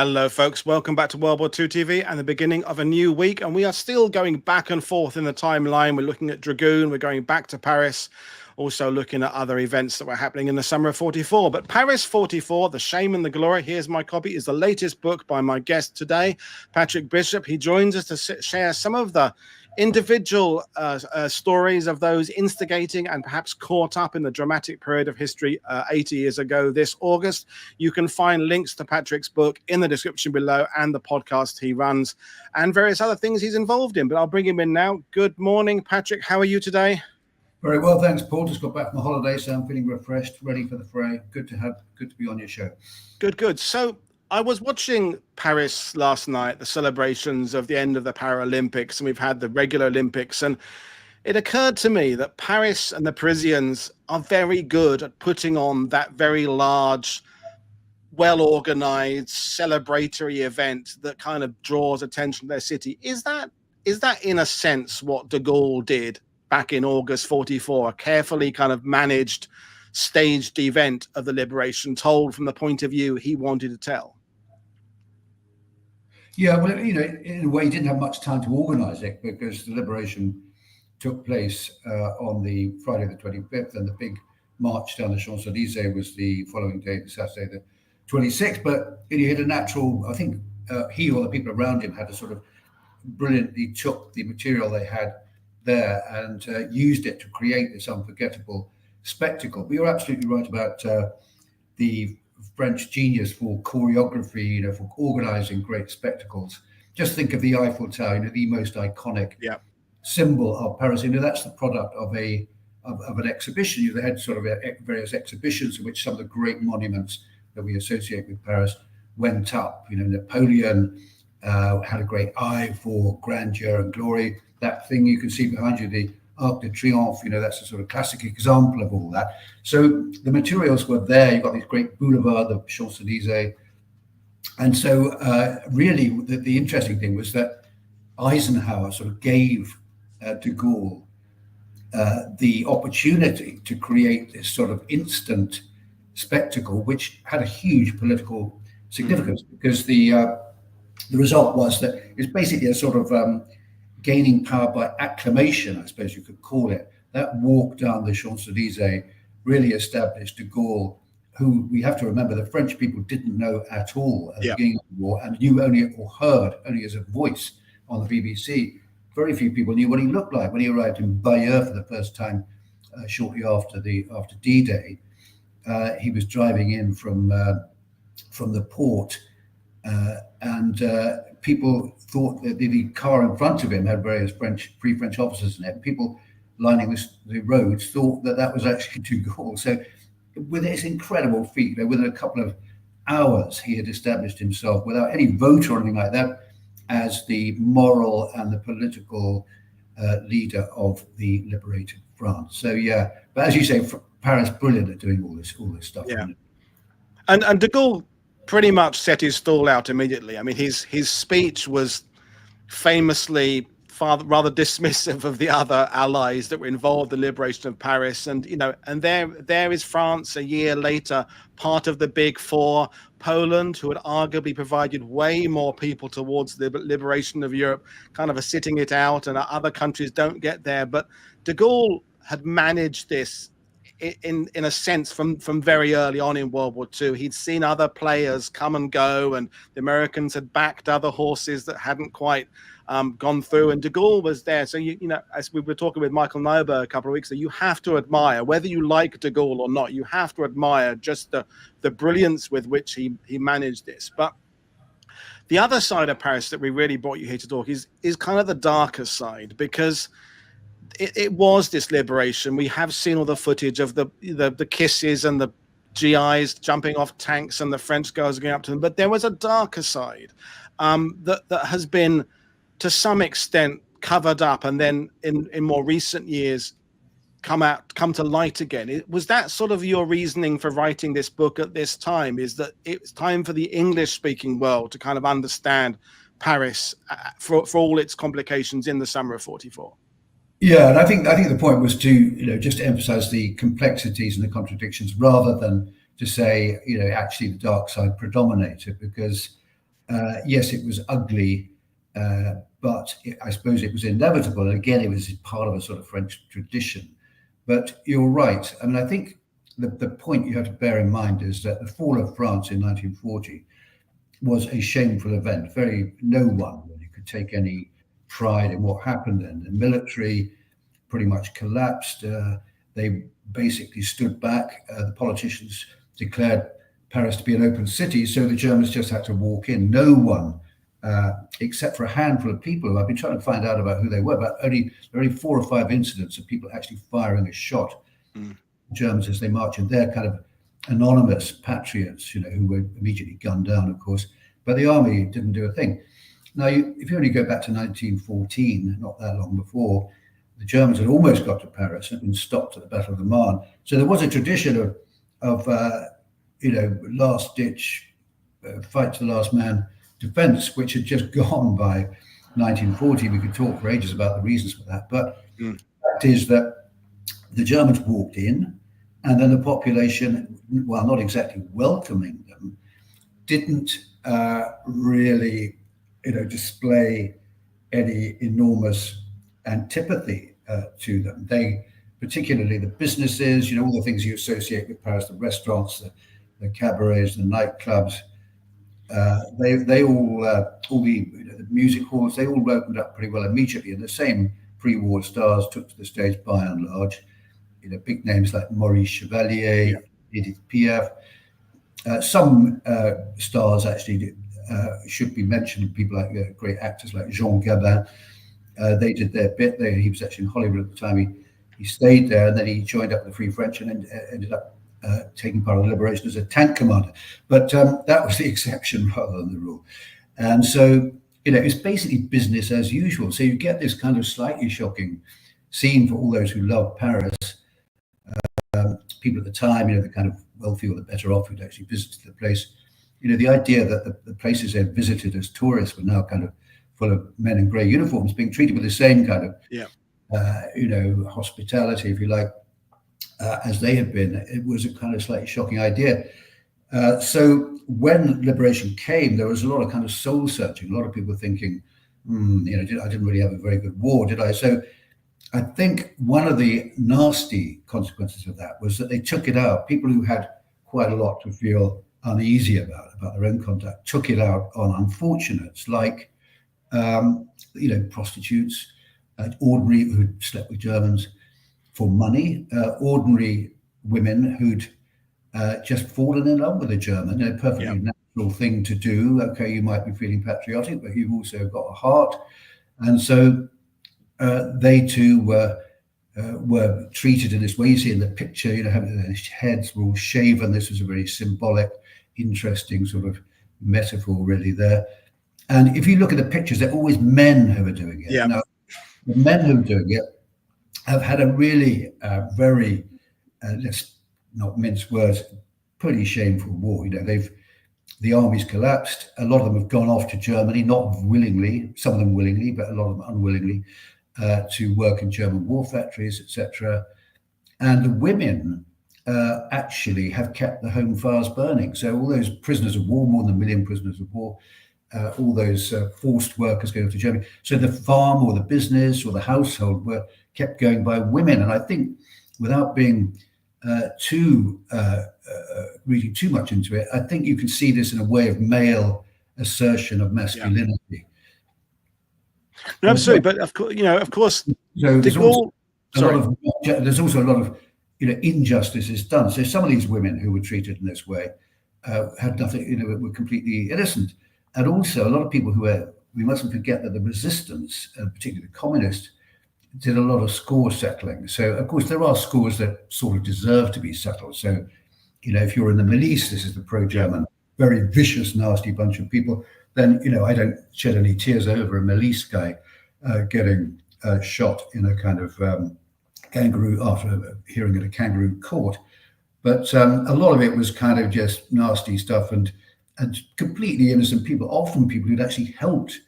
Hello, folks. Welcome back to World War II TV and the beginning of a new week. And we are still going back and forth in the timeline. We're looking at Dragoon. We're going back to Paris, also looking at other events that were happening in the summer of 44. But Paris 44, The Shame and the Glory, here's my copy, is the latest book by my guest today, Patrick Bishop. He joins us to share some of the individual stories of those instigating and perhaps caught up in the dramatic period of history 80 years ago this August. You can find links to Patrick's book in the description below and the podcast he runs and various other things he's involved in. But I'll bring him in now. Good morning, Patrick. How are you today? Very well, thanks, Paul. Just got back from a holiday, so I'm feeling refreshed, ready for the fray. Good to be on your show. Good. So I was watching Paris last night, the celebrations of the end of the Paralympics, and we've had the regular Olympics. And it occurred to me that Paris and the Parisians are very good at putting on that very large, well-organized, celebratory event that kind of draws attention to their city. Is that in a sense what de Gaulle did back in August 44, a carefully kind of managed, staged event of the liberation told from the point of view he wanted to tell? Yeah, well, in a way, he didn't have much time to organize it because the liberation took place on the Friday the 25th, and the big march down the Champs-Élysées was the following day, the Saturday the 26th. But he had a natural, I think he or the people around him had to sort of brilliantly took the material they had there and used it to create this unforgettable spectacle. But you're absolutely right about the French genius for choreography, for organizing great spectacles. Just think of the Eiffel Tower, the most iconic symbol of Paris. That's the product of an exhibition. They had sort of various exhibitions in which some of the great monuments that we associate with Paris went up. Napoleon had a great eye for grandeur and glory. That thing you can see behind you, the Arc de Triomphe, that's a sort of classic example of all that. So the materials were there. You've got these great boulevards, the Champs-Élysées. And so really the interesting thing was that Eisenhower sort of gave de Gaulle the opportunity to create this sort of instant spectacle, which had a huge political significance because the result was that it was basically a sort of gaining power by acclamation, I suppose you could call it. That walk down the Champs-Élysées really established de Gaulle, who we have to remember the French people didn't know at all at the beginning of the war and knew only or heard only as a voice on the BBC. Very few people knew what he looked like when he arrived in Bayeux for the first time shortly after D-Day. He was driving in from the port and people thought that the car in front of him had various Free French officers in it. People lining the roads thought that was actually de Gaulle. So with this incredible feat, within a couple of hours, he had established himself without any vote or anything like that as the moral and the political leader of the liberated France. So yeah, but as you say, Paris brilliant at doing all this stuff. Yeah, and de Gaulle pretty much set his stall out immediately. I mean, his speech was famously rather dismissive of the other allies that were involved in the liberation of Paris. And, and there is France a year later, part of the big four. Poland, who had arguably provided way more people towards the liberation of Europe, kind of sitting it out, and other countries don't get there. But de Gaulle had managed this in a sense from very early on in World War II. He'd seen other players come and go, and the Americans had backed other horses that hadn't quite gone through, and de Gaulle was there. So as we were talking with Michael Neuber a couple of weeks ago, you have to admire, whether you like de Gaulle or not, you have to admire just the brilliance with which he managed this. But the other side of Paris that we really brought you here to talk is kind of the darker side, because it was this liberation. We have seen all the footage of the kisses and the GIs jumping off tanks and the French girls going up to them. But there was a darker side that has been, to some extent, covered up, and then in more recent years come to light again. Was that sort of your reasoning for writing this book at this time? Is that it's time for the English-speaking world to kind of understand Paris for all its complications in the summer of 44? Yeah, and I think the point was to just to emphasize the complexities and the contradictions rather than to say actually the dark side predominated, because yes, it was ugly, but I suppose it was inevitable. And again, it was part of a sort of French tradition. But you're right. I mean, I think the point you have to bear in mind is that the fall of France in 1940 was a shameful event. No one really could take any pride in what happened then. The military pretty much collapsed. They basically stood back. The politicians declared Paris to be an open city, so the Germans just had to walk in. No one, except for a handful of people who I've been trying to find out about who they were, but only 4 or 5 incidents of people actually firing a shot at Germans as they march in. They're kind of anonymous patriots, who were immediately gunned down, of course, but the army didn't do a thing. Now, if you only go back to 1914, not that long before, the Germans had almost got to Paris and been stopped at the Battle of the Marne. So there was a tradition of last-ditch fight to the last man defense, which had just gone by 1940. We could talk for ages about the reasons for that. But the fact is that the Germans walked in, and then the population, while not exactly welcoming them, didn't really, display any enormous antipathy to them. They, particularly the businesses, all the things you associate with Paris, the restaurants, the cabarets, the nightclubs, they all the music halls, they all opened up pretty well immediately, and the same pre-war stars took to the stage by and large. Big names like Maurice Chevalier, Edith Piaf. Some stars actually should be mentioned. People like great actors like Jean Gabin. They did their bit. He was actually in Hollywood at the time. He stayed there, and then he joined up with the Free French and ended up taking part in the liberation as a tank commander. But that was the exception rather than the rule. And so, it's basically business as usual. So you get this kind of slightly shocking scene for all those who love Paris. People at the time, the kind of wealthy or the better off who'd actually visited the place. The idea that the places they'd visited as tourists were now kind of full of men in grey uniforms being treated with the same kind of, hospitality, if you like, as they had been. It was a kind of slightly shocking idea. So when liberation came, there was a lot of kind of soul searching. A lot of people thinking, I didn't really have a very good war, did I? So I think one of the nasty consequences of that was that they took it out. People who had quite a lot to feel uneasy about their own conduct took it out on unfortunates like, prostitutes, ordinary who'd slept with Germans for money, ordinary women who'd just fallen in love with a German, a perfectly natural thing to do. Okay, you might be feeling patriotic, but you've also got a heart. And so they too were treated in this way. You see in the picture, having their heads were all shaven. This was a very symbolic, interesting sort of metaphor really there. And if you look at the pictures, they're always men who are doing it. Yeah. Now, the men who are doing it have had a really very, let's not mince words, pretty shameful war. The armies collapsed. A lot of them have gone off to Germany, not willingly, some of them willingly, but a lot of them unwillingly, to work in German war factories, etc. And the women actually have kept the home fires burning. So all those prisoners of war, more than 1 million prisoners of war, all those forced workers going to Germany. So the farm or the business or the household were kept going by women. And I think without being reading too much into it, I think you can see this in a way of male assertion of masculinity. No, absolutely, but of course, so there's also a lot of injustices done. So some of these women who were treated in this way had nothing, were completely innocent, and also a lot of people we mustn't forget that the resistance, particularly the communists, did a lot of score settling. So of course there are scores that sort of deserve to be settled. So if you're in the milice, this is the pro-German, very vicious, nasty bunch of people, then I don't shed any tears over a milice guy getting shot in a kind of kangaroo after a hearing at a kangaroo court. But a lot of it was kind of just nasty stuff and completely innocent people, often people who'd actually helped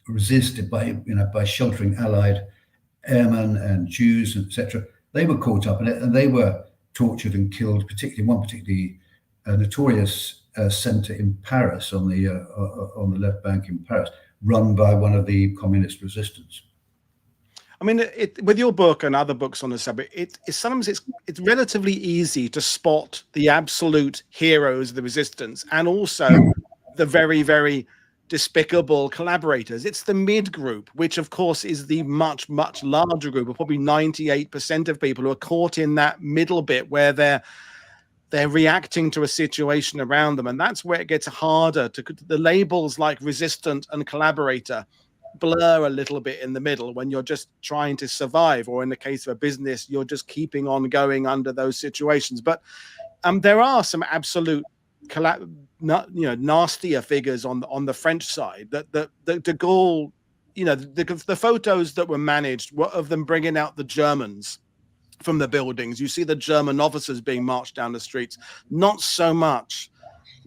resist by sheltering Allied airmen and Jews, etc. They were caught up in it and they were tortured and killed. Particularly notorious center in Paris, on the left bank in Paris, run by one of the communist resistance. I mean, with your book and other books on the subject, sometimes it's relatively easy to spot the absolute heroes of the resistance and also the very, very despicable collaborators. It's the mid group, which of course is the much, much larger group of probably 98% of people who are caught in that middle bit where they're reacting to a situation around them. And that's where it gets harder the labels like resistant and collaborator blur a little bit in the middle when you're just trying to survive, or in the case of a business, you're just keeping on going under those situations. But there are some absolute nastier figures on the French side that de Gaulle, the photos that were managed were of them bringing out the Germans from the buildings. You see the German officers being marched down the streets, not so much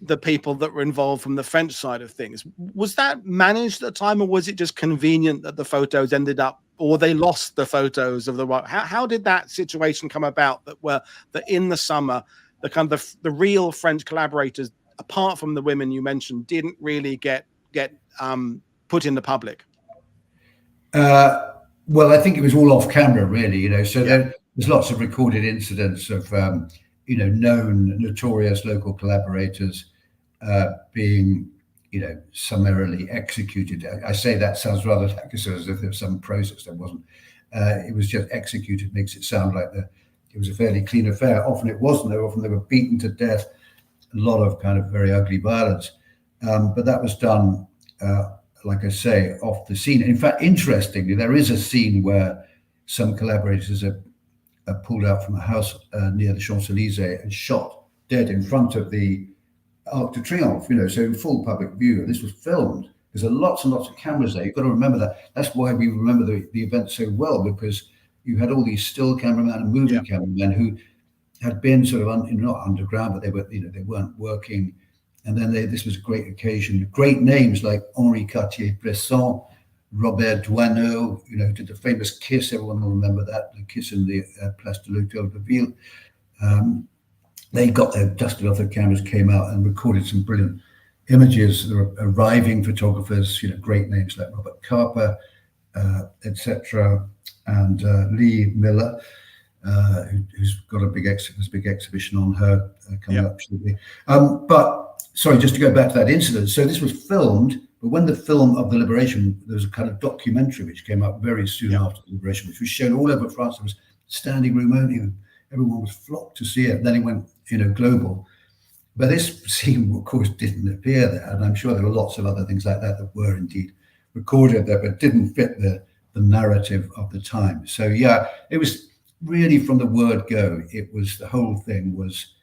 the people that were involved from the French side of things. Was that managed at the time, or was it just convenient that the photos ended up, or they lost the photos of the right? How did that situation come about that in the summer, the real French collaborators, apart from the women you mentioned, didn't really get put in the public? Well, I think it was all off camera, really, so there's lots of recorded incidents of known notorious local collaborators being summarily executed. I say that sounds rather like as if there was some process. There wasn't. It was just executed. Makes it sound like it was a fairly clean affair. Often it wasn't. Often they were beaten to death. A lot of kind of very ugly violence. But that was done, like I say, off the scene. In fact, interestingly, there is a scene where some collaborators are pulled out from a house near the Champs-Élysées and shot dead in front of the Arc de Triomphe, so in full public view. And this was filmed. There's lots and lots of cameras there. You've got to remember that. That's why we remember the event so well, because you had all these still cameramen and movie cameramen who had been sort of not underground, but they weren't working. And then this was a great occasion. Great names like Henri Cartier-Bresson, Robert Doisneau, did the famous kiss. Everyone will remember that, the kiss in the Place de l'Hôtel de Ville. They got their dusted off their cameras, came out and recorded some brilliant images. There were arriving photographers, great names like Robert Capa, etc., and Lee Miller, who's got a big exhibition on her coming up shortly. But sorry, just to go back to that incident. So this was filmed. But when the film of the liberation, there was a kind of documentary which came up very soon after the liberation, which was shown all over France. There was standing room only, and everyone was flocked to see it. And then it went, global. But this scene, of course, didn't appear there. And I'm sure there were lots of other things like that were indeed recorded there, but didn't fit the narrative of the time. So, it was really from the word go. The whole thing was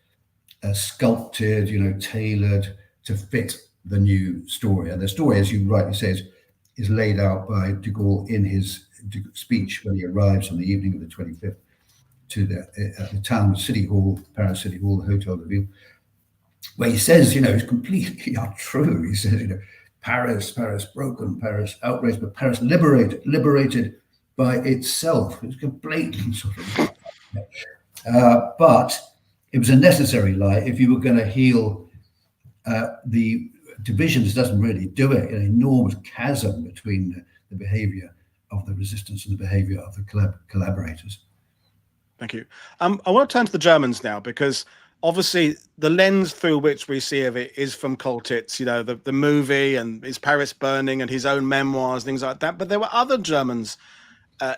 sculpted, tailored to fit the new story. And the story, as you rightly say, is laid out by de Gaulle in his speech when he arrives on the evening of the 25th to the town city hall, Paris City Hall, the Hotel de Ville, where he says, it's completely untrue. He says, Paris broken, Paris outraged, but Paris liberated by itself. It was completely sort of, but it was a necessary lie if you were going to heal the divisions. Doesn't really do it. An enormous chasm between the behavior of the resistance and the behavior of the collaborators. Thank you. I want to turn to the Germans now, because obviously the lens through which we see of it is from Koltitz, the movie and his Paris burning and his own memoirs, things like that. But there were other Germans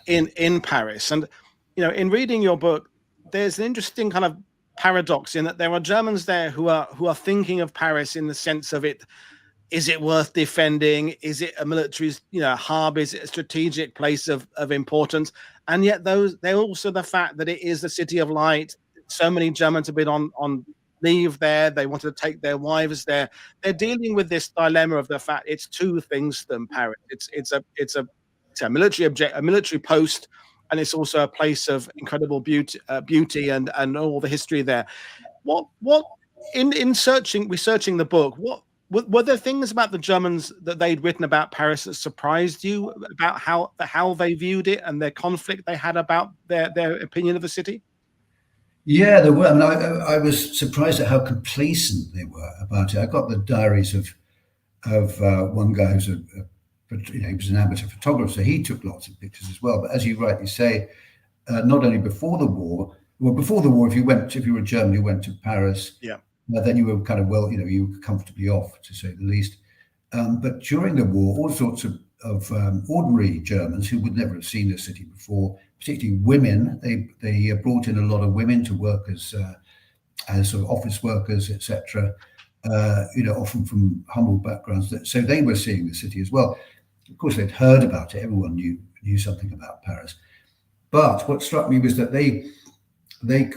in Paris. And, in reading your book, there's an interesting kind of paradox in that there are Germans there who are thinking of Paris in the sense of it. Is it worth defending? Is it a military, hub? Is it a strategic place of importance? And yet they're also the fact that it is the city of light. So many Germans have been on leave there. They wanted to take their wives there. They're dealing with this dilemma of the fact it's two things to them, Paris. It's a military post, and it's also a place of incredible beauty and all the history there. What in researching the book, were there things about the Germans that they'd written about Paris that surprised you about how they viewed it and their conflict they had about their opinion of the city? Yeah, there were. I mean, I was surprised at how complacent they were about it. I got the diaries of one guy who's he was an amateur photographer, so he took lots of pictures as well. But as you rightly say, not only before the war, well, before the war, if you were a German who went to Paris, Yeah. then you were kind of, well, you were comfortably off, to say the least. But during the war, all sorts of ordinary Germans who would never have seen the city before, particularly women, they brought in a lot of women to work as sort of office workers, etc. Often from humble backgrounds. So they were seeing the city as well. Of course, they'd heard about it. Everyone knew something about Paris. But what struck me was that they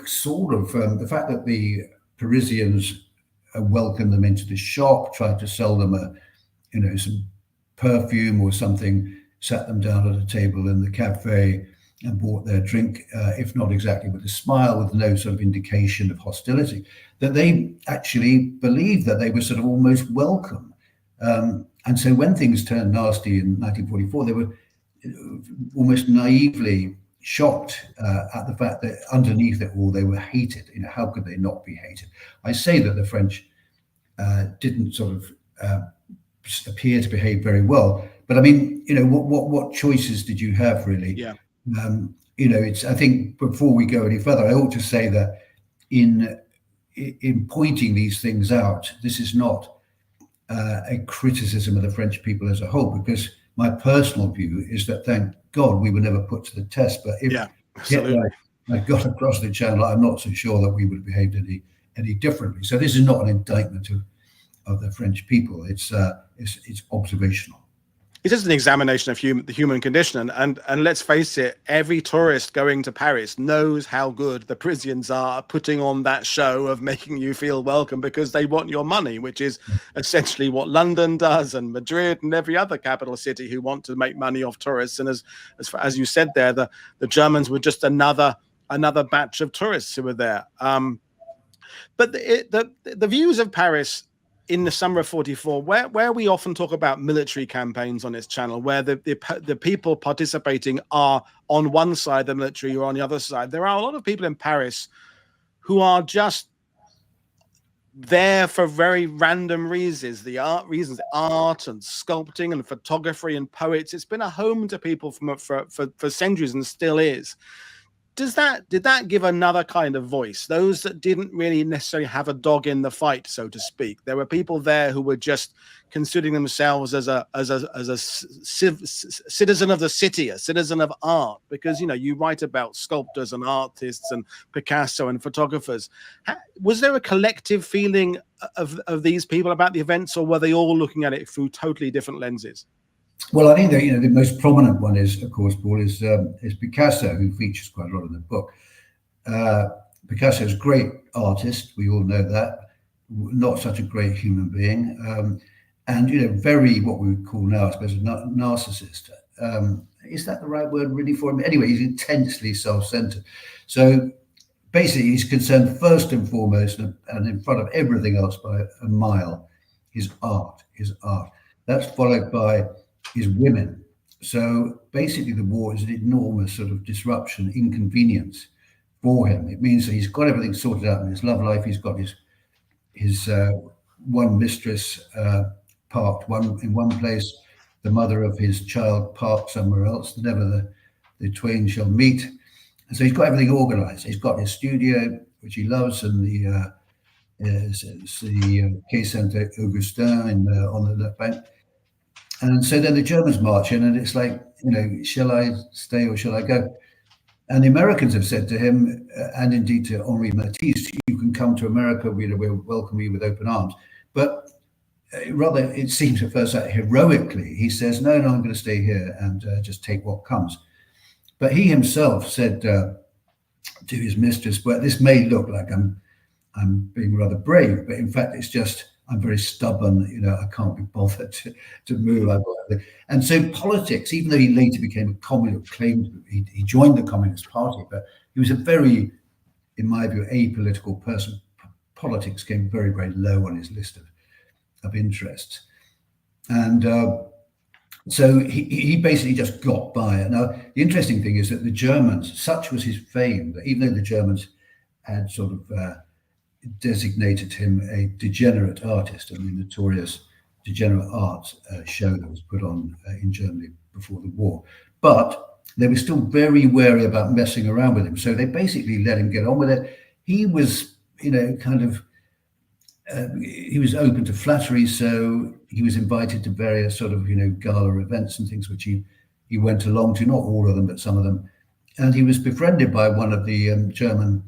sort of the fact that the Parisians welcomed them into the shop, tried to sell them some perfume or something, sat them down at a table in the cafe and bought their drink, if not exactly with a smile, with no sort of indication of hostility, that they actually believed that they were sort of almost welcome. And so when things turned nasty in 1944, they were almost naively shocked at the fact that underneath it all, they were hated. How could they not be hated? I say that the French didn't sort of appear to behave very well, but I mean, what choices did you have, really? Yeah. I think before we go any further, I ought to say that in pointing these things out, this is not a criticism of the French people as a whole, because my personal view is that, thank God, we were never put to the test. But if Hitler had got across the channel, I'm not so sure that we would have behaved any differently. So this is not an indictment of the French people. It's observational. It's just an examination of the human condition, and let's face it, every tourist going to Paris knows how good the Parisians are at putting on that show of making you feel welcome, because they want your money, which is essentially what London does, and Madrid, and every other capital city who want to make money off tourists. And as you said there, the Germans were just another batch of tourists who were there. But the views of Paris in the summer of 44, where we often talk about military campaigns on this channel, where the people participating are on one side, the military, or on the other side, there are a lot of people in Paris who are just there for very random reasons. Art and sculpting and photography and poets. It's been a home to people for centuries, and still is. Did that give another kind of voice? Those that didn't really necessarily have a dog in the fight, so to speak. There were people there who were just considering themselves as a citizen of the city, a citizen of art, because you write about sculptors and artists and Picasso and photographers. Was there a collective feeling of these people about the events, or were they all looking at it through totally different lenses? Well, I think that the most prominent one is, of course, Paul, is Picasso, who features quite a lot in the book. Picasso is a great artist. We all know that. Not such a great human being, and very what we would call now, I suppose, a narcissist. Is that the right word really for him? Anyway, he's intensely self-centered. So basically, he's concerned first and foremost, and in front of everything else by a mile, his art. That's followed by his women. So basically the war is an enormous sort of disruption, inconvenience for him. It means that he's got everything sorted out in his love life. He's got his one mistress parked in one place, the mother of his child parked somewhere else, never the twain shall meet. And so he's got everything organized. He's got his studio, which he loves, and the Quai Saint-Augustin on the left bank. And so then the Germans march in, and it's like, shall I stay or shall I go? And the Americans have said to him, and indeed to Henri Matisse, you can come to America, we'll welcome you with open arms. But rather, it seems at first sight heroically, he says, no, I'm going to stay here and just take what comes. But he himself said to his mistress, well, this may look like I'm being rather brave, but in fact, it's just, I'm very stubborn, I can't be bothered to move. And so politics, even though he later became a communist, claimed he joined the Communist Party, but he was a very, in my view, apolitical person. Politics came very, very low on his list of interests. And so he basically just got by. Now, the interesting thing is that the Germans, such was his fame, that even though the Germans had sort of designated him a degenerate artist in the notorious Degenerate Art show that was put on in Germany before the war. But they were still very wary about messing around with him. So they basically let him get on with it. He was, kind of, he was open to flattery. So he was invited to various sort of, gala events and things, which he went along to, not all of them, but some of them. And he was befriended by one of the German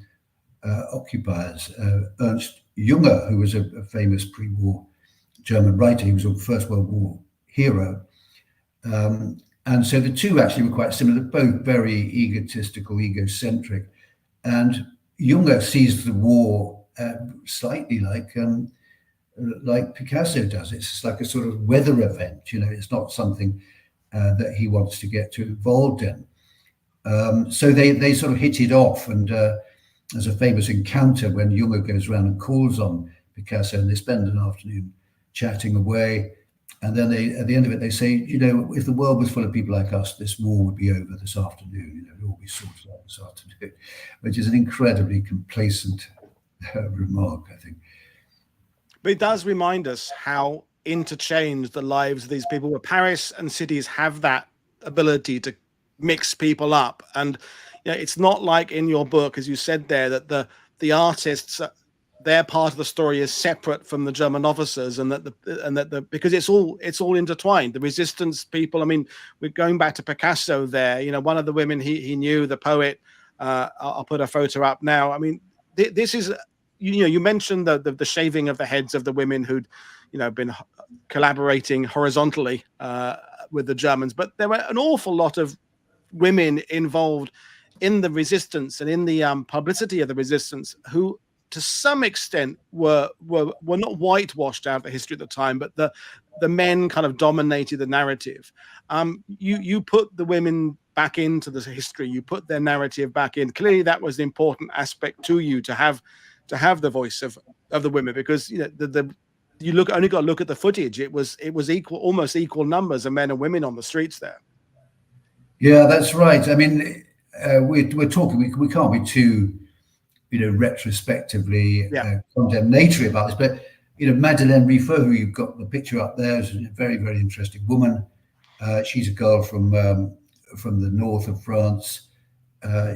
occupiers, Ernest Junger, who was a famous pre-war German writer. He was a First World War hero. And so the two actually were quite similar. They're both very egotistical, egocentric. And Junger sees the war slightly like Picasso does. It's just like a sort of weather event. It's not something that he wants to get too involved in. So they sort of hit it off. And there's a famous encounter when Junger goes around and calls on Picasso, and they spend an afternoon chatting away. And then at the end of it, they say, if the world was full of people like us, this war would be over this afternoon. It would all be sorted out this afternoon, which is an incredibly complacent remark, I think. But it does remind us how interchanged the lives of these people were. Paris and cities have that ability to mix people up. And it's not like in your book, as you said there, that the artists, their part of the story is separate from the German officers, and that because it's all intertwined. The resistance people. I mean, we're going back to Picasso there. One of the women he knew, the poet. I'll put a photo up now. I mean, this is, you mentioned the shaving of the heads of the women who'd, been collaborating horizontally with the Germans, but there were an awful lot of women involved in the resistance and in the publicity of the resistance who, to some extent, were not whitewashed out of the history at the time, but the men kind of dominated the narrative. You put the women back into the history. You put their narrative back in. Clearly, that was the important aspect to you, to have the voice of the women, because you only got to look at the footage. It was almost equal numbers of men and women on the streets there. Yeah, that's right. I mean, we're talking. We can't be too, retrospectively condemnatory about this. But Madeleine Riffaut, who you've got the picture up there, is a very, very interesting woman. She's a girl from the north of France.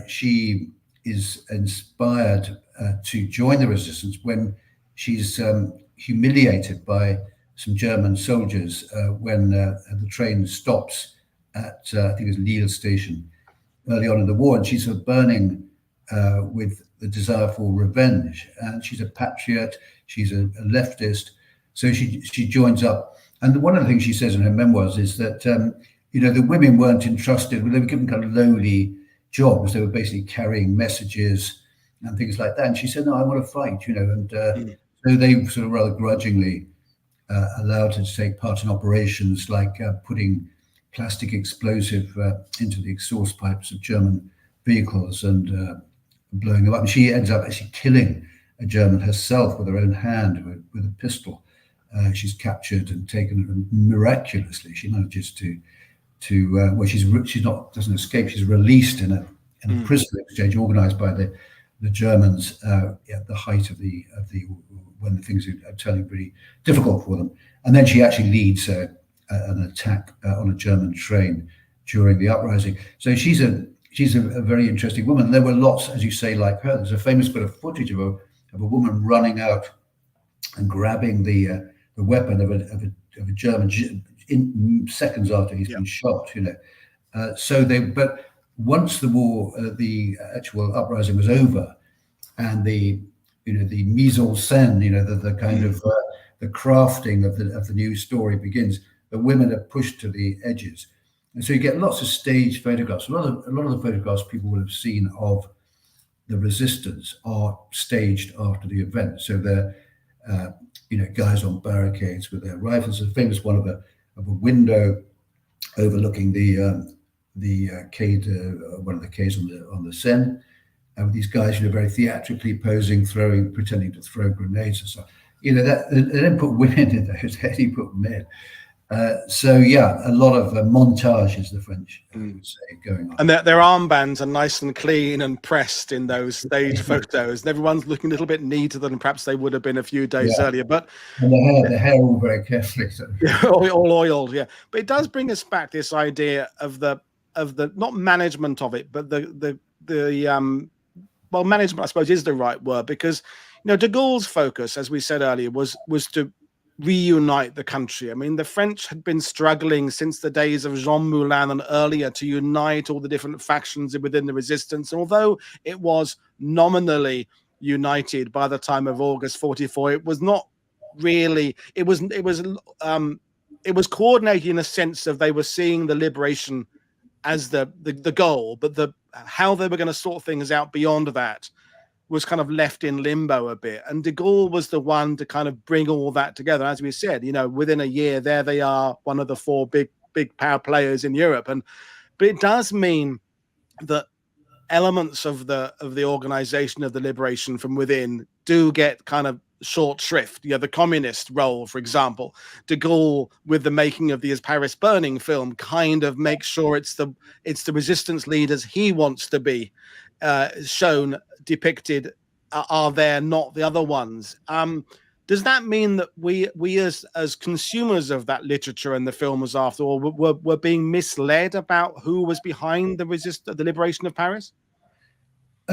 She is inspired to join the resistance when she's humiliated by some German soldiers when the train stops at I think it was Lille station early on in the war, and she's sort of burning with the desire for revenge. And she's a patriot, she's a leftist, so she joins up. And one of the things she says in her memoirs is that the women weren't entrusted, they were given kind of lowly jobs. They were basically carrying messages and things like that. And she said, "No, I want to fight," and so they sort of rather grudgingly allowed her to take part in operations like putting plastic explosive into the exhaust pipes of German vehicles and blowing them up. And she ends up actually killing a German herself with her own hand with a pistol. She's captured and taken miraculously. She manages to doesn't escape. She's released in a prisoner exchange organised by the Germans at the height of the when things are turning pretty difficult for them. And then she actually leads an attack on a German train during the uprising. So she's a very interesting woman. There were lots, as you say, like her. There's a famous bit of footage of a woman running out and grabbing the weapon of a German in seconds after he's been shot. But once the war, the actual uprising was over, and the mise en scène, the kind of the crafting of the new story begins. The women are pushed to the edges, and so you get lots of staged photographs. A lot of the photographs people will have seen of the resistance are staged after the event. So they're guys on barricades with their rifles. There's a famous one of a window overlooking the quai, one of the quays on the Seine, with these guys very theatrically posing, pretending to throw grenades and stuff. They didn't put women in those. They put men. So yeah, a lot of montage, as the French would say, going on. And their armbands are nice and clean and pressed in those stage photos, and everyone's looking a little bit neater than perhaps they would have been a few days earlier. But and the hair all very carefully. So. all oiled, yeah. But it does bring us back this idea of the not management of it, but the well, management, I suppose, is the right word, because de Gaulle's focus, as we said earlier, was to reunite the country. I mean, the French had been struggling since the days of Jean Moulin and earlier to unite all the different factions within the resistance. And although it was nominally united by the time of August 44, it was not really. It was coordinated in a sense of they were seeing the liberation as the goal, but how they were going to sort things out beyond that was kind of left in limbo a bit. And de Gaulle was the one to kind of bring all that together. As we said, within a year, there they are, one of the four big power players in Europe. But it does mean that elements of the organization of the liberation from within do get kind of short shrift. The communist role, for example, de Gaulle, with the making of the Paris Burning film, kind of makes sure it's the resistance leaders he wants to be shown, depicted, are there, not the other ones. Does that mean that we as consumers of that literature and the films, after all, were being misled about who was behind the liberation of Paris?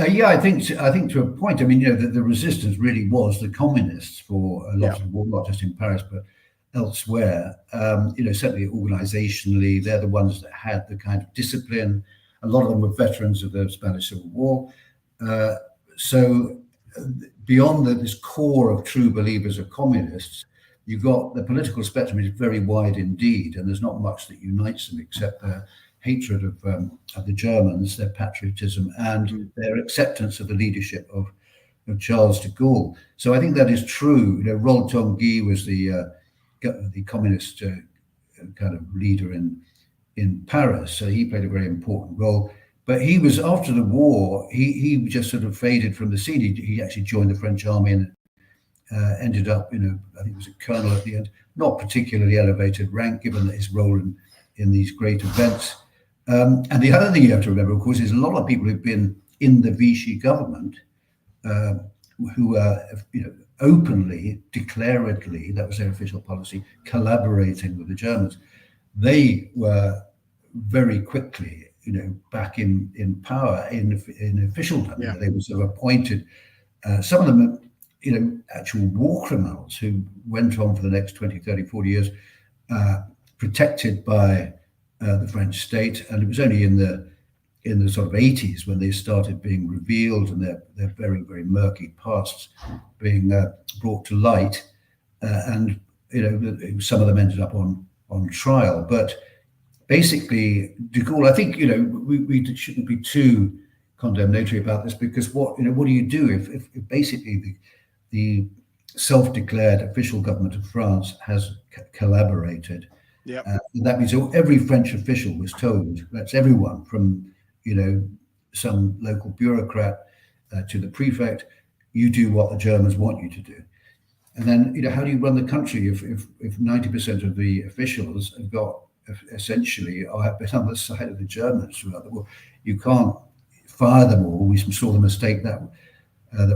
Yeah, I think to a point. I mean, the resistance really was the communists for a lot of the war, not just in Paris but elsewhere. Certainly organizationally, they're the ones that had the kind of discipline. A lot of them were veterans of the Spanish Civil War. So beyond this core of true believers of communists, you've got the political spectrum is very wide indeed, and there's not much that unites them except their hatred of the Germans, their patriotism, and their acceptance of the leadership of Charles de Gaulle. So I think that is true. Roland Tanguy was the communist kind of leader in Paris, so he played a very important role. But he was, after the war, he just sort of faded from the scene. He actually joined the French army and ended up, I think he was a colonel at the end, not particularly elevated rank given his role in these great events. And the other thing you have to remember, of course, is a lot of people who've been in the Vichy government who are, openly, declaredly, that was their official policy, collaborating with the Germans. They were very quickly, back in power in officialdom. Yeah. They were sort of appointed. Some of them, actual war criminals who went on for the next 20, 30, 40 years, protected by the French state. And it was only in the sort of 80s when they started being revealed and their very, very murky pasts being brought to light. And some of them ended up on trial. But basically, de Gaulle, I think, we shouldn't be too condemnatory about this, because what do you do if basically the self-declared official government of France has collaborated? Yeah, that means every French official was told, that's everyone from some local bureaucrat to the prefect, you do what the Germans want you to do. And then how do you run the country if 90% of the officials have got essentially or have been on the side of the Germans throughout the war? You can't fire them all. We saw the mistake that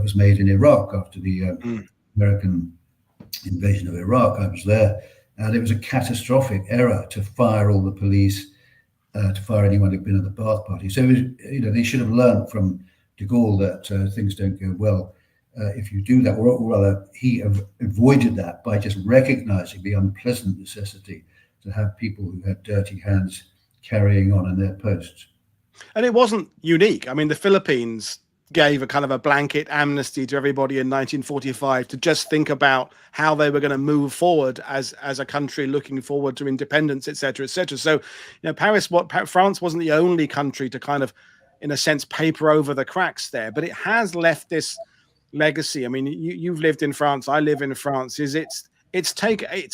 was made in Iraq after the American invasion of Iraq. I was there, and it was a catastrophic error to fire all the police, to fire anyone who'd been at the Bath Party. So they should have learned from de Gaulle that things don't go well if you do that, or rather, he avoided that by just recognizing the unpleasant necessity to have people who had dirty hands carrying on in their posts. And it wasn't unique. I mean, the Philippines gave a kind of a blanket amnesty to everybody in 1945 to just think about how they were going to move forward as a country looking forward to independence, et cetera, et cetera. So, France wasn't the only country to kind of, in a sense, paper over the cracks there, but it has left this legacy. I mean, you've lived in France, I live in France. it's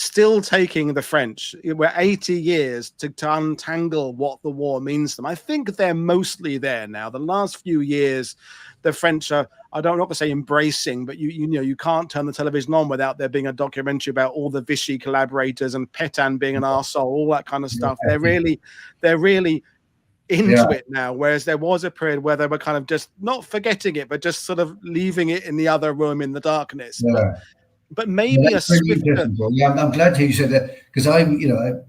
still taking the French. We're 80 years to untangle what the war means to them. I think they're mostly there now. The last few years, the French are, I don't want to say embracing, but you know, you can't turn the television on without there being a documentary about all the Vichy collaborators and Pétain being an arsehole, all that kind of stuff. They're really into it now, whereas there was a period where they were kind of just not forgetting it, but just sort of leaving it in the other room in the darkness. But maybe a swifter. Yeah, I'm glad you said that, because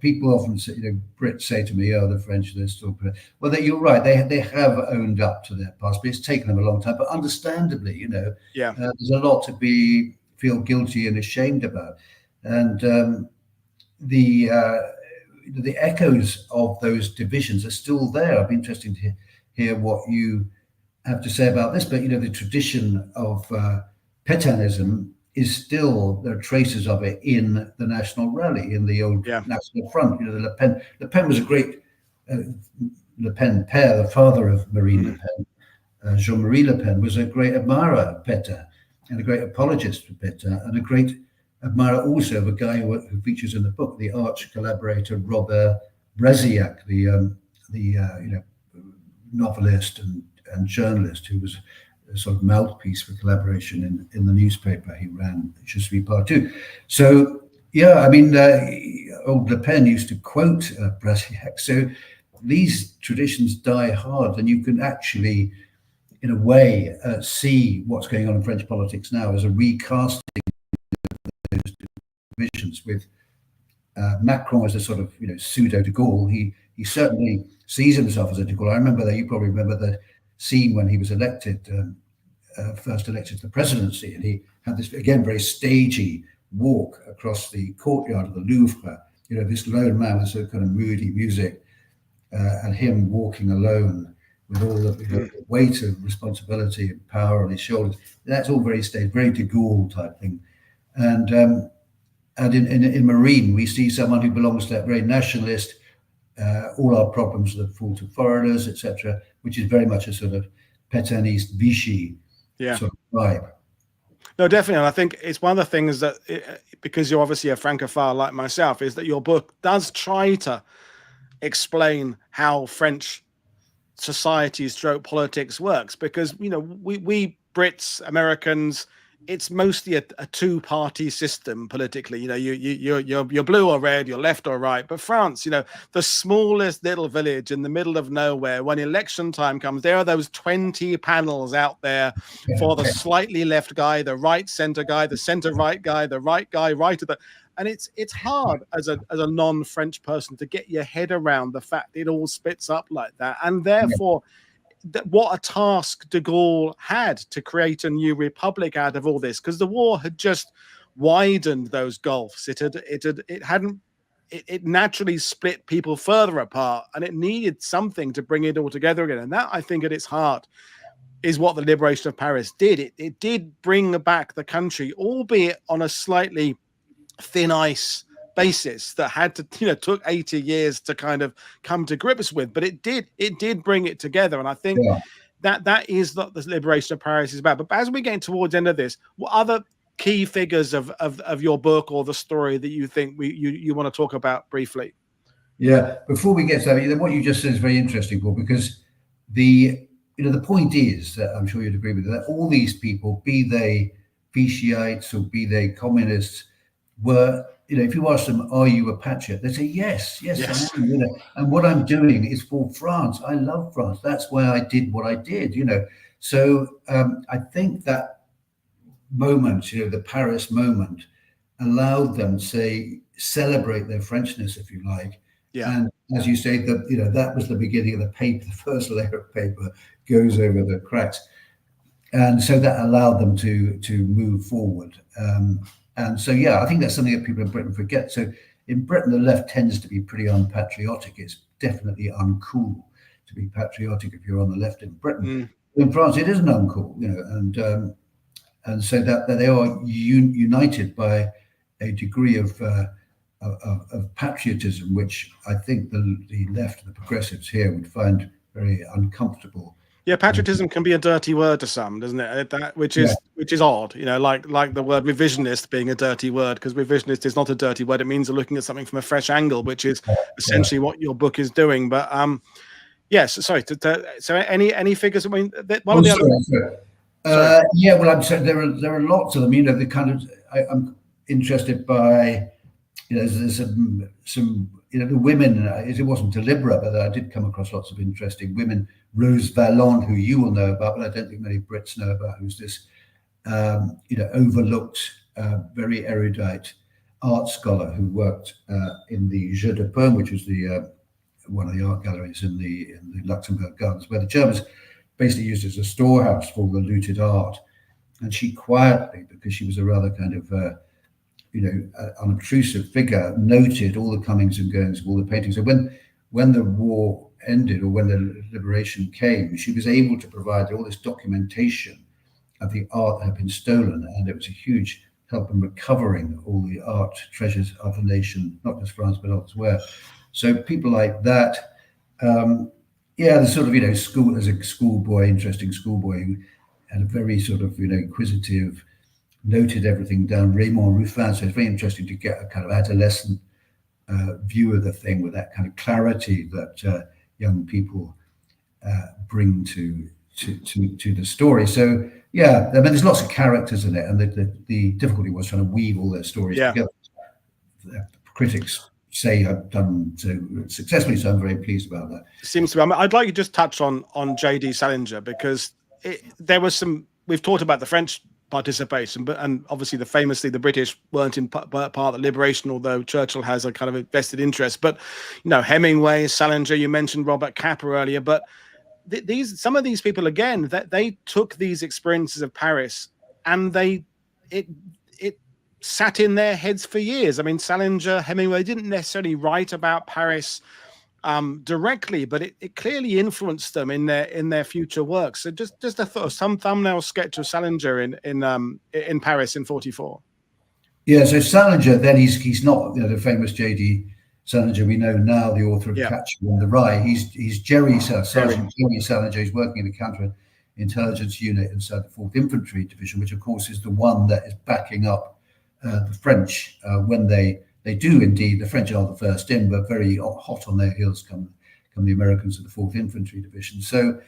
people often say, Brits say to me, "Oh, the French, they're still." Well, you're right. They have owned up to their past, but it's taken them a long time. But understandably, there's a lot to feel guilty and ashamed about, and the echoes of those divisions are still there. It'd be interesting to hear what you have to say about this. But the tradition of Pétainism is still, there are traces of it in the National Rally, in the old National Front. Le Pen was a great Le Pen père, the father of Marine Le Pen. Jean-Marie Le Pen was a great admirer of Pétain and a great apologist for Pétain, and a great admirer also of a guy who features in the book, the arch collaborator Robert Brezilliac, the novelist and journalist who was a sort of mouthpiece for collaboration in the newspaper he ran, Je suis partout. So old Le Pen used to quote Brezilliac. So these traditions die hard, and you can actually, in a way, see what's going on in French politics now as a recasting of those divisions, with Macron as a sort of pseudo de Gaulle. He certainly sees himself as a de Gaulle. I remember that, you probably remember the scene when he was elected, first elected to the presidency, and he had this, again, very stagey walk across the courtyard of the Louvre, this lone man with sort of kind of moody music, and him walking alone with all the weight of responsibility and power on his shoulders. That's all very staged, very de Gaulle type thing. And in Marine, we see someone who belongs to that very nationalist, all our problems that fall to foreigners, etc., which is very much a sort of Pétainist Vichy sort of vibe. No, definitely. And I think it's one of the things that, because you're obviously a Francophile like myself, is that your book does try to explain how French society stroke politics works, because we Brits, Americans, it's mostly a two-party system politically. You're blue or red, you're left or right. But France, the smallest little village in the middle of nowhere, when election time comes, there are those 20 panels out there for the slightly left guy, the right center guy, the center right guy, the right guy, right at the. And it's hard as a non-French person to get your head around the fact it all splits up like that, and therefore. What a task de Gaulle had to create a new republic out of all this, because the war had just widened those gulfs. It naturally split people further apart, and it needed something to bring it all together again. And that, I think, at its heart, is what the liberation of Paris did. It did bring back the country, albeit on a slightly thin ice basis that had to took 80 years to kind of come to grips with, but it did bring it together. And I think that is what the liberation of Paris is about. But as we get towards the end of this, what other key figures of your book or the story that you think you want to talk about briefly? Before we get to that, what you just said is very interesting, Paul, because the point is that, I'm sure you'd agree with that, all these people, be they Vichyites or be they communists, were, if you ask them, are you a patriot? They say, yes, I am. And what I'm doing is for France. I love France. That's why I did what I did. So I think that moment, the Paris moment, allowed them to celebrate their Frenchness, if you like. And as you say, that was the beginning of the paper. The first layer of paper goes over the cracks, and so that allowed them to move forward. And so, I think that's something that people in Britain forget. So in Britain, the left tends to be pretty unpatriotic. It's definitely uncool to be patriotic if you're on the left in Britain. In France, it isn't uncool, and so that they are united by a degree of patriotism, which I think the left, the progressives here, would find very uncomfortable Yeah, patriotism can be a dirty word to some, doesn't it? Which Yeah. is odd, like the word revisionist being a dirty word, because revisionist is not a dirty word. It means looking at something from a fresh angle, which is essentially what your book is doing. But yes, sorry. So any figures? I mean, one of the other. Sorry. Yeah, well, I'm saying there are lots of them. The kind of I'm interested by. There's some the women. It wasn't deliberate, but I did come across lots of interesting women. Rose Valland, who you will know about, but I don't think many Brits know about, who's this overlooked, very erudite art scholar who worked in the Jeu de Paume, which was the one of the art galleries in the Luxembourg Gardens, where the Germans basically used as a storehouse for the looted art. And she quietly, because she was a rather kind of unobtrusive figure, noted all the comings and goings of all the paintings. So when the war ended, or when the liberation came, she was able to provide all this documentation of the art that had been stolen, and it was a huge help in recovering all the art treasures of the nation, not just France but elsewhere. So people like that. The sort of school, as a schoolboy, interesting schoolboy who had a very sort of inquisitive, noted everything down, Raymond Ruffin. So it's very interesting to get a kind of adolescent view of the thing with that kind of clarity that young people bring to the story. So yeah, I mean, there's lots of characters in it, and the difficulty was trying to weave all their stories together. The critics say I've done so successfully, so I'm very pleased about that. Seems to be. I mean, I'd like you to just touch on J.D. Salinger, because there was some. We've talked about the French participation, and obviously famously the British weren't in part of the liberation, although Churchill has a kind of a vested interest. But Hemingway, Salinger, you mentioned Robert Capa earlier, but some of these people, again, that they took these experiences of Paris and it sat in their heads for years. I mean, Salinger, Hemingway didn't necessarily write about Paris directly, but it clearly influenced them in their future works. So just some thumbnail sketch of Salinger in Paris in 44. Yeah, so Salinger, then he's not the famous J.D. Salinger we know now, the author of Catcher in the Rye. He's Sergeant Jerry Salinger. He's working in the counter-intelligence unit inside the 4th Infantry Division, which of course is the one that is backing up the French when they do indeed. The French are the first in, but very hot on their heels come the Americans of the 4th Infantry Division. So,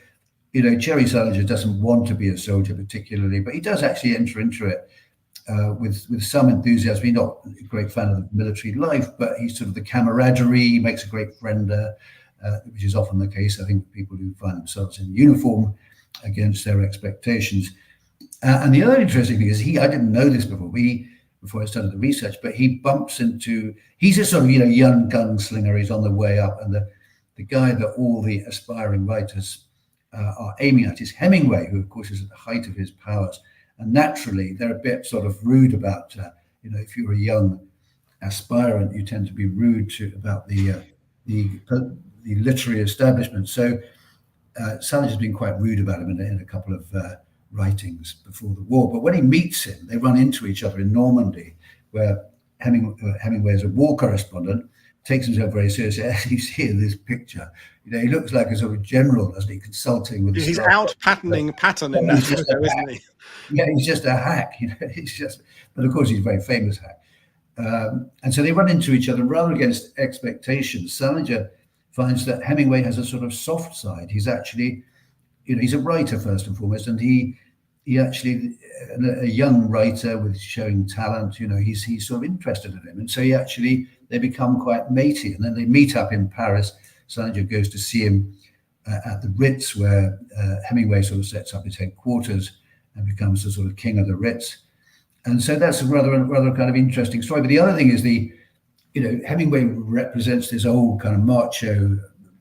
Jerry Salinger doesn't want to be a soldier particularly, but he does actually enter into it with some enthusiasm. He's not a great fan of the military life, but he's sort of the camaraderie. He makes a great friend, which is often the case, I think, with people who find themselves in uniform against their expectations. And the other interesting thing is I didn't know this before I started the research, but he's a sort of young gunslinger. He's on the way up, and the guy that all the aspiring writers are aiming at is Hemingway, who of course is at the height of his powers. And naturally, they're a bit sort of rude about, if you're a young aspirant, you tend to be rude about the literary establishment. So Salinger's been quite rude about him in a couple of writings before the war. But when he meets him, they run into each other in Normandy, where Hemingway is a war correspondent, takes himself very seriously. As you see in this picture, he looks like a sort of general, doesn't he, consulting with. He's out patterning pattern in that photo, isn't he? Yeah, he's just a hack. But of course he's a very famous hack. And so they run into each other rather against expectations. Salinger finds that Hemingway has a sort of soft side. He's actually, he's a writer first and foremost, and he actually, a young writer with showing talent, he's sort of interested in him. And so they become quite matey, and then they meet up in Paris. Salinger goes to see him at the Ritz, where Hemingway sort of sets up his headquarters and becomes the sort of king of the Ritz. And so that's a rather kind of interesting story. But the other thing is Hemingway represents this old kind of macho,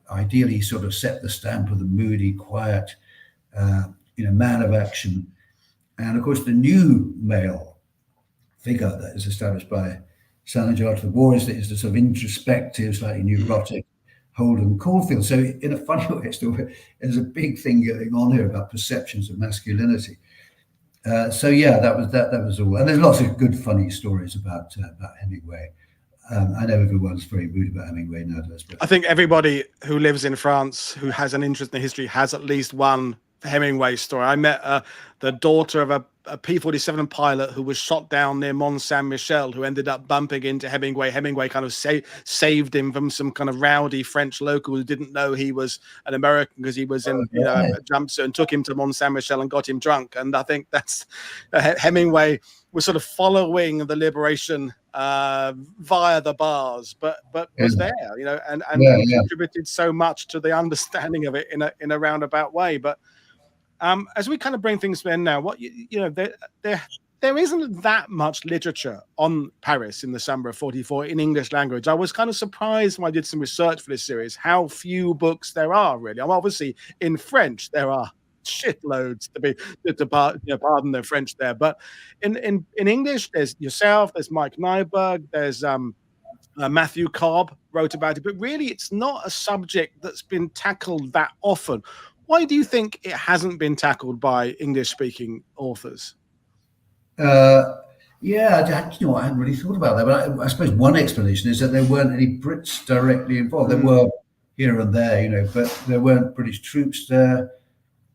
ideally sort of set the stamp of the moody, quiet, man of action. And of course, the new male figure that is established by Salinger after the war is the sort of introspective, slightly neurotic Holden Caulfield. So in a funny way, there's a big thing going on here about perceptions of masculinity. That was all. And there's lots of good, funny stories about Hemingway. I know everyone's very rude about Hemingway nowadays. But I think everybody who lives in France, who has an interest in history, has at least one Hemingway story. I met the daughter of a P-47 pilot who was shot down near Mont Saint-Michel, who ended up bumping into Hemingway. Hemingway kind of saved him from some kind of rowdy French local who didn't know he was an American because he was in a jumpsuit, and took him to Mont Saint-Michel and got him drunk. And I think that's Hemingway was sort of following the liberation via the bars, but was there, and contributed so much to the understanding of it in a roundabout way. But as we kind of bring things to an end now, there isn't that much literature on Paris in the summer of 44 in English language. I was kind of surprised when I did some research for this series how few books there are, really. Obviously in French there are shitloads to pardon their French there, but in English there's yourself, there's Mike Nyberg, there's Matthew Cobb wrote about it, but really it's not a subject that's been tackled that often. Why do you think it hasn't been tackled by English-speaking authors? I hadn't really thought about that, but I suppose one explanation is that there weren't any Brits directly involved. There were here and there, but there weren't British troops there.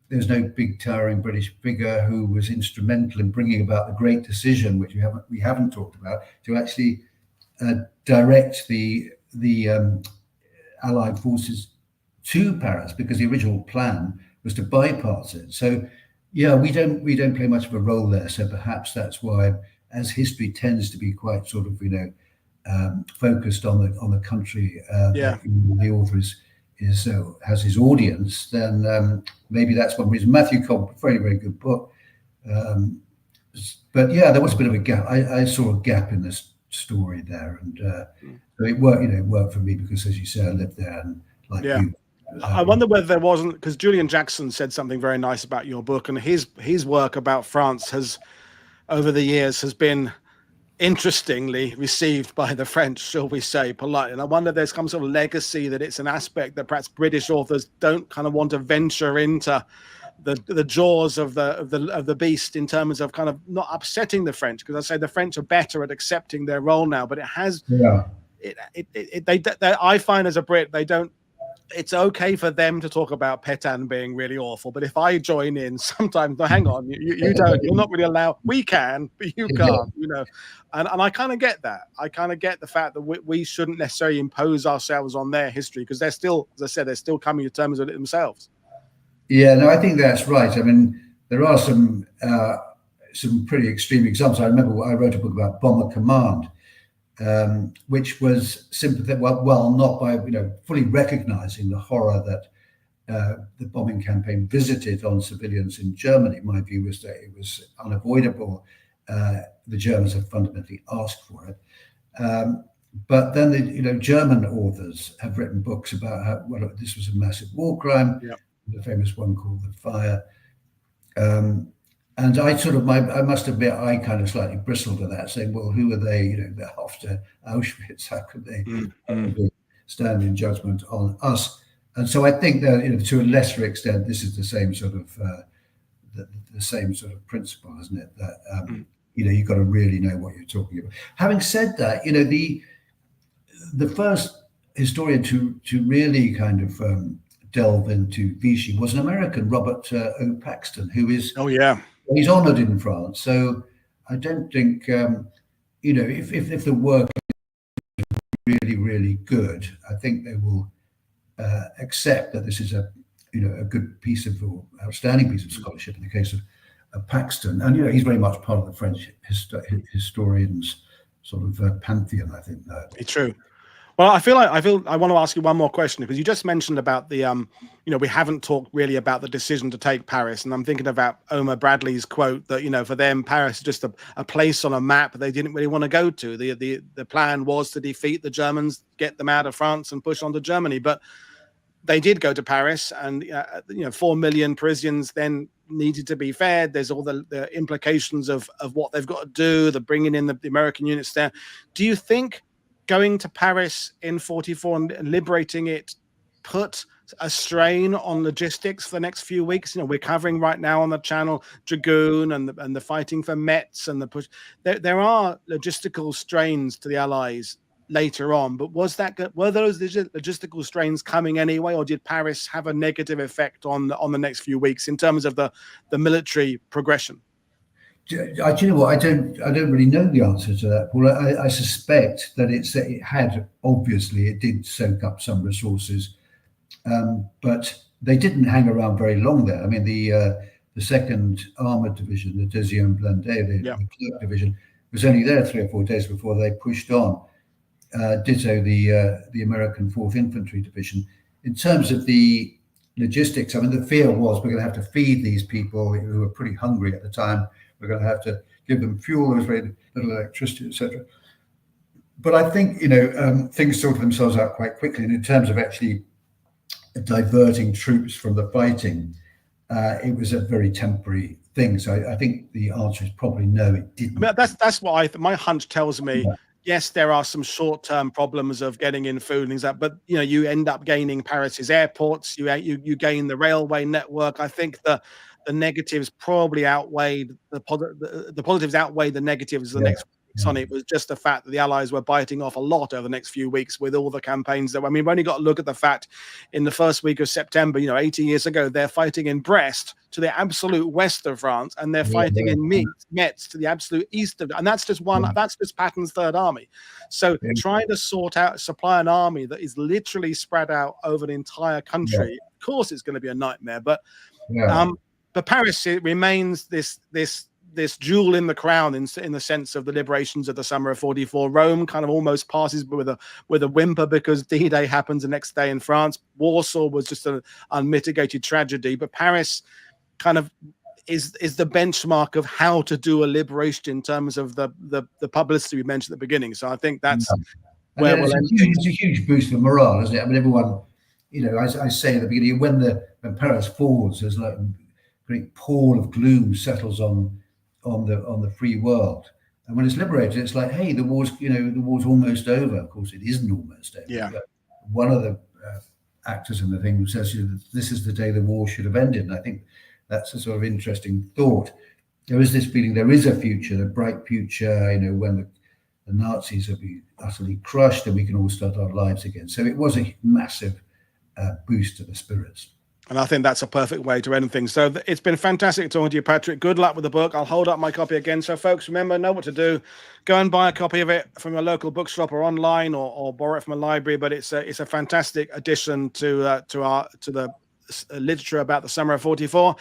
There's no big towering British figure who was instrumental in bringing about the great decision, which we haven't talked about, to actually direct the Allied forces to Paris, because the original plan was to bypass it. So we don't play much of a role there. So perhaps that's why, as history tends to be quite sort of focused on the country that the author has his audience, then maybe that's one reason. Matthew Cobb, very, very good book, but there was a bit of a gap. I saw a gap in this story there, and so it worked. It worked for me because, as you say, I lived there, and you. I wonder whether there wasn't, because Julian Jackson said something very nice about your book, and his work about France has, over the years, has been interestingly received by the French, shall we say, politely. And I wonder if there's some sort of legacy that it's an aspect that perhaps British authors don't kind of want to venture into the jaws of the beast, in terms of kind of not upsetting the French, because I say the French are better at accepting their role now, but it has I find as a Brit, they don't. It's okay for them to talk about Pétain being really awful, but if I join in, sometimes, no, hang on, you don't, you're not really allowed. We can, but you can't, and I kind of get that. I kind of get the fact that we shouldn't necessarily impose ourselves on their history, because they're still, as I said, they're still coming to terms with it themselves. Yeah, no, I think that's right. I mean, there are some pretty extreme examples. I remember I wrote a book about Bomber Command, which was sympathetic, not by fully recognizing the horror that the bombing campaign visited on civilians in Germany. My view was that it was unavoidable. The Germans had fundamentally asked for it, but then the German authors have written books about how this was a massive war crime. The famous one called The Fire. And I must admit, I kind of slightly bristled at that, saying, well, who are they? They're after Auschwitz. How could they stand in judgment on us? And so I think that, to a lesser extent, this is the same sort of the same sort of principle, isn't it? That you've got to really know what you're talking about. Having said that, the first historian to really kind of delve into Vichy was an American, Robert O. Paxton, who is he's honoured in France. So I don't think if the work is really, really good, I think they will accept that this is a good piece of, or outstanding piece of scholarship in the case of Paxton. And he's very much part of the French historians' sort of pantheon, I think. It's true. Well, I want to ask you one more question, because you just mentioned about the we haven't talked really about the decision to take Paris, and I'm thinking about Omar Bradley's quote that for them Paris is just a place on a map they didn't really want to go to. The plan was to defeat the Germans, get them out of France, and push on to Germany, but they did go to Paris, and 4 million Parisians then needed to be fed. There's all the implications of what they've got to do, the bringing in the American units there. Do you think going to Paris in 44 and liberating it put a strain on logistics for the next few weeks? We're covering right now on the channel Dragoon and the fighting for Metz and the push. There are logistical strains to the Allies later on. But were those logistical strains coming anyway, or did Paris have a negative effect on the next few weeks in terms of the military progression? Do you know what? I don't really know the answer to that, Paul. I suspect that it did soak up some resources, but they didn't hang around very long there. I mean, the second armored division, the Deuxième Blindé, the Clerk division, was only there 3 or 4 days before they pushed on. Ditto the American 4th Infantry Division. In terms of the logistics, I mean, the fear was we're going to have to feed these people who were pretty hungry at the time. We're going to have to give them fuel. There was very little electricity, etc. But I think, things sorted themselves out quite quickly. And in terms of actually diverting troops from the fighting, it was a very temporary thing. So I think the answer is probably no, it didn't. I mean, that's what my hunch tells me. Yeah. Yes, there are some short-term problems of getting in food and things like that, but you end up gaining Paris's airports. You gain the railway network. I think the negatives probably outweighed the positives outweighed the negatives. The next weeks on it was just the fact that the Allies were biting off a lot over the next few weeks with all the campaigns that. I mean, we've only got to look at the fact in the first week of September, 80 years ago, they're fighting in Brest to the absolute west of France, and they're fighting in Metz to the absolute east of, and that's just that's just Patton's Third Army. So trying to supply an army that is literally spread out over the entire country, of course, it's going to be a nightmare. But Paris, it remains this jewel in the crown in the sense of the liberations of the summer of 44. Rome kind of almost passes with a whimper because D-Day happens the next day in France. Warsaw was just an unmitigated tragedy, but Paris kind of is the benchmark of how to do a liberation in terms of the publicity we mentioned at the beginning. So I think that's where we'll end. It's a huge boost for morale, isn't it? I mean, everyone, as I say at the beginning, when Paris falls, there's like a great pall of gloom settles on the free world, and when it's liberated, it's like, hey, the war's almost over. Of course, it isn't almost over. Yeah. But one of the actors in the thing says this is the day the war should have ended, and I think that's a sort of interesting thought. There is this feeling there is a future, a bright future, when the Nazis will be utterly crushed and we can all start our lives again. So it was a massive boost to the spirits. And I think that's a perfect way to end things. So it's been fantastic talking to you, Patrick. Good luck with the book. I'll hold up my copy again. So folks, remember, know what to do. Go and buy a copy of it from your local bookshop or online, or borrow it from a library. But it's a fantastic addition to the literature about the summer of 44.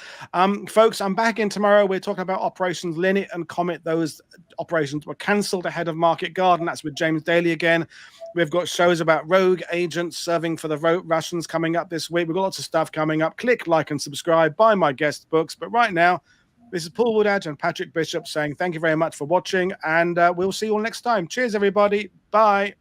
Folks, I'm back in tomorrow. We're talking about Operations Linnet and Comet. Those operations were cancelled ahead of Market Garden. That's with James Daly again. We've got shows about rogue agents serving for the Russians coming up this week. We've got lots of stuff coming up. Click, like, and subscribe. Buy my guest books. But right now, this is Paul Woodadge and Patrick Bishop saying thank you very much for watching, and we'll see you all next time. Cheers, everybody. Bye.